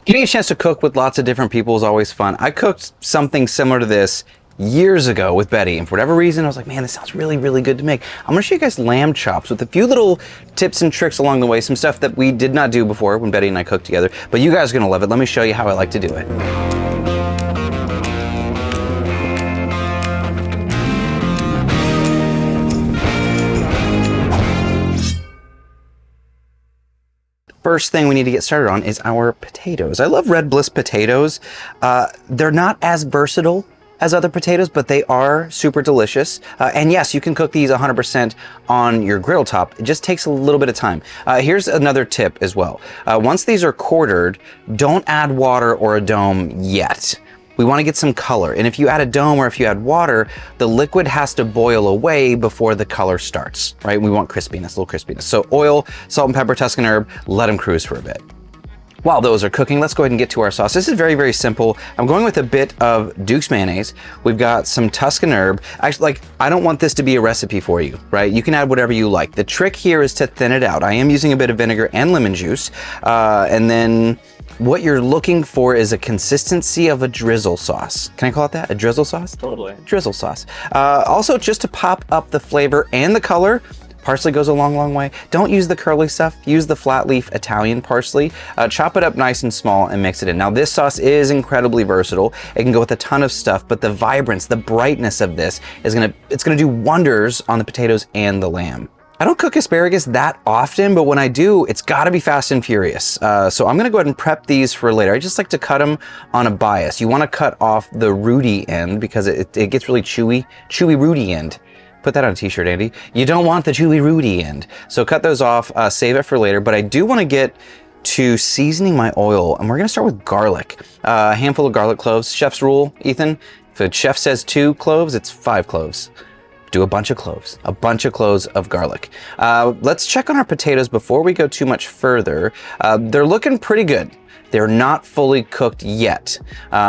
Getting a chance to cook with lots of different people is always fun. I cooked something similar to this years ago with Betty, and for whatever reason I was like, man, this sounds really, really good to make. I'm gonna show you guys lamb chops with a few little tips and tricks along the way, some stuff that we did not do before when Betty and I cooked together, but you guys are gonna love it. Let me show you how I like to do it. First thing we need to get started on is our potatoes. I love Red Bliss potatoes. They're not as versatile as other potatoes, but they are super delicious. And yes, you can cook these 100% on your griddle top. It just takes a little bit of time. Here's another tip as well. Once these are quartered, don't add water or a dome yet. We want to get some color. And if you add a dome or if you add water, the liquid has to boil away before the color starts, right? We want crispiness, a little crispiness. So oil, salt and pepper, Tuscan herb, let them cruise for a bit. While those are cooking, let's go ahead and get to our sauce. This is very, very simple. I'm going with a bit of Duke's mayonnaise. We've got some Tuscan herb. Actually, I don't want this to be a recipe for you, right? You can add whatever you like. The trick here is to thin it out. I am using a bit of vinegar and lemon juice. And then what you're looking for is a consistency of a drizzle sauce. Can I call it that? A drizzle sauce? Totally. Drizzle sauce. Also, just to pop up the flavor and the color, parsley goes a long, long way. Don't use the curly stuff. Use the flat leaf Italian parsley. Chop it up nice and small and mix it in. Now, this sauce is incredibly versatile. It can go with a ton of stuff, but the vibrance, the brightness of this is it's gonna do wonders on the potatoes and the lamb. I don't cook asparagus that often, but when I do, it's gotta be fast and furious. So I'm gonna go ahead and prep these for later. I just like to cut them on a bias. You wanna cut off the rooty end because it gets really chewy rooty end. Put that on a t-shirt, Andy. You don't want the chewy rooty end. So cut those off, save it for later, but I do wanna get to seasoning my oil, and we're gonna start with garlic. A handful of garlic cloves. Chef's rule, Ethan, if a chef says 2 cloves, it's 5 cloves. Do a bunch of cloves of garlic. Let's check on our potatoes before we go too much further. They're looking pretty good. They're not fully cooked yet.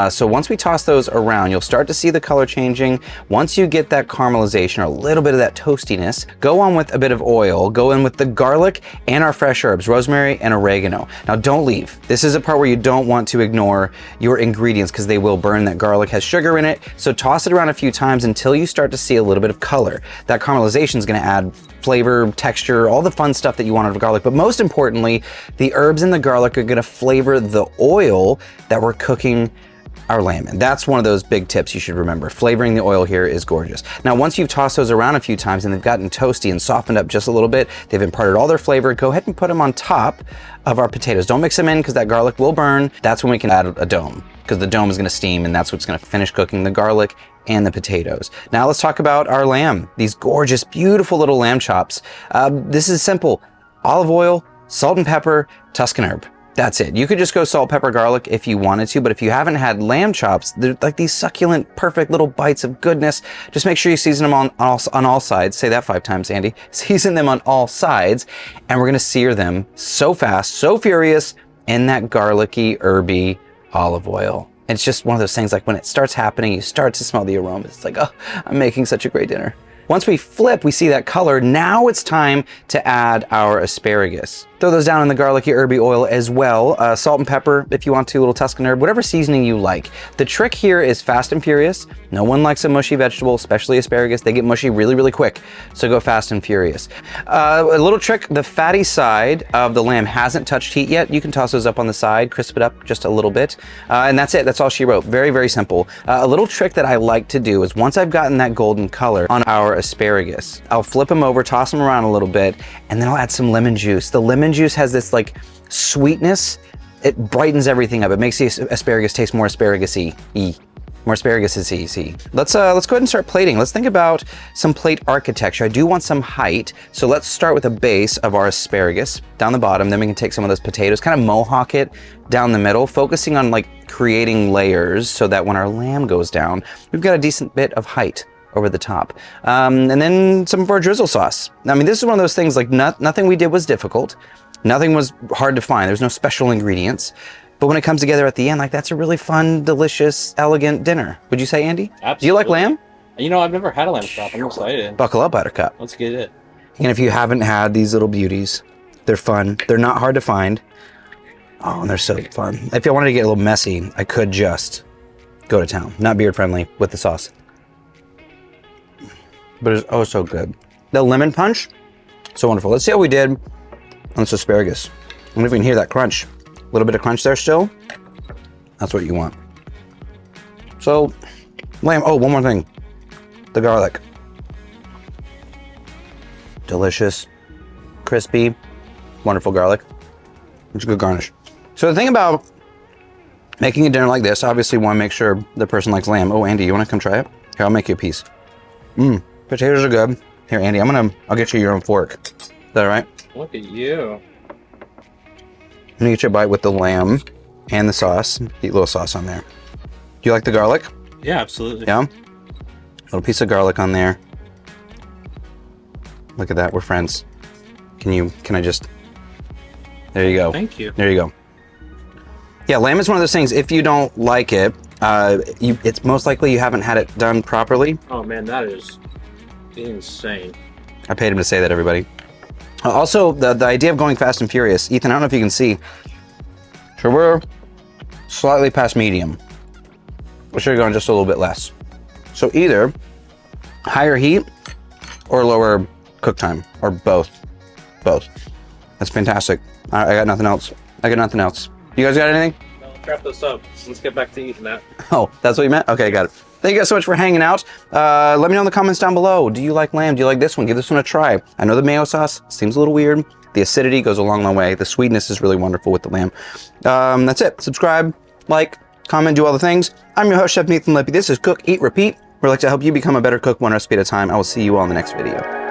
So once we toss those around, you'll start to see the color changing. Once you get that caramelization or a little bit of that toastiness, go on with a bit of oil, go in with the garlic and our fresh herbs, rosemary and oregano. Now don't leave. This is a part where you don't want to ignore your ingredients because they will burn. That garlic has sugar in it. So toss it around a few times until you start to see a little bit of color. That caramelization is gonna add flavor, texture, all the fun stuff that you want out of garlic. But most importantly, the herbs and the garlic are gonna flavor the oil that we're cooking our lamb in. That's one of those big tips you should remember. Flavoring the oil here is gorgeous. Now, once you've tossed those around a few times and they've gotten toasty and softened up just a little bit, they've imparted all their flavor, go ahead and put them on top of our potatoes. Don't mix them in because that garlic will burn. That's when we can add a dome because the dome is gonna steam and that's what's gonna finish cooking the garlic and the potatoes. Now let's talk about our lamb. These gorgeous, beautiful little lamb chops. This is simple. Olive oil, salt and pepper, Tuscan herb. That's it. You could just go salt, pepper, garlic if you wanted to, but if you haven't had lamb chops, they're like these succulent, perfect little bites of goodness. Just make sure you season them on all sides. Say that 5 times, Andy. Season them on all sides, and we're gonna sear them so fast, so furious in that garlicky, herby olive oil. It's just one of those things, like when it starts happening, you start to smell the aroma. It's like, oh, I'm making such a great dinner. Once we flip, we see that color. Now it's time to add our asparagus. Throw those down in the garlicky, herby oil as well. Salt and pepper, if you want to, a little Tuscan herb, whatever seasoning you like. The trick here is fast and furious. No one likes a mushy vegetable, especially asparagus. They get mushy really, really quick, so go fast and furious. A little trick, the fatty side of the lamb hasn't touched heat yet. You can toss those up on the side, crisp it up just a little bit, and that's it. That's all she wrote. Very, very simple. A little trick that I like to do is once I've gotten that golden color on our asparagus, I'll flip them over, toss them around a little bit, and then I'll add some lemon juice. The lemon juice has this like sweetness. It brightens everything up. It makes the asparagus taste more asparagus-y. More asparagus-y. Let's go ahead and start plating. Let's think about some plate architecture. I do want some height, so let's start with a base of our asparagus down the bottom. Then we can take some of those potatoes, kind of mohawk it down the middle, focusing on like creating layers so that when our lamb goes down, we've got a decent bit of height over the top. And then some of our drizzle sauce. I mean, this is one of those things, like nothing we did was difficult. Nothing was hard to find. There's no special ingredients. But when it comes together at the end, like that's a really fun, delicious, elegant dinner. Would you say, Andy? Absolutely. Do you like lamb? You know, I've never had a lamb chop. I'm excited. Buckle up, Buttercup. Let's get it. And if you haven't had these little beauties, they're fun. They're not hard to find. Oh, and they're so fun. If I wanted to get a little messy, I could just go to town. Not beard friendly with the sauce. But it's oh so good. The lemon punch, so wonderful. Let's see how we did on this asparagus. I wonder if we can hear that crunch. A little bit of crunch there still. That's what you want. So, lamb, oh, one more thing. The garlic. Delicious, crispy, wonderful garlic. It's a good garnish. So the thing about making a dinner like this, obviously want to make sure the person likes lamb. Oh, Andy, you want to come try it? Here, I'll make you a piece. Potatoes are good. Here, Andy, I'll get you your own fork. Is that all right? Look at you. I'm gonna get you a bite with the lamb and the sauce. Eat a little sauce on there. Do you like the garlic? Yeah, absolutely. Yeah? Little piece of garlic on there. Look at that, we're friends. Can I just, there you go. Thank you. There you go. Yeah, lamb is one of those things, if you don't like it, it's most likely you haven't had it done properly. Oh man, that is insane. I paid him to say that, everybody. Also, the idea of going fast and furious, Ethan, I don't know if you can see. So we're slightly past medium. We should have gone just a little bit less. So either higher heat or lower cook time, or both. Both. That's fantastic. I got nothing else. You guys got anything? No, let's wrap this up. Let's get back to eating that. Oh, that's what you meant? Okay, got it. Thank you guys so much for hanging out. Let me know in the comments down below. Do you like lamb? Do you like this one? Give this one a try. I know the mayo sauce seems a little weird. The acidity goes a long, long way. The sweetness is really wonderful with the lamb. That's it. Subscribe, like, comment, do all the things. I'm your host, Chef Nathan Lippy. This is Cook, Eat, Repeat. We'd like to help you become a better cook one recipe at a time. I will see you all in the next video.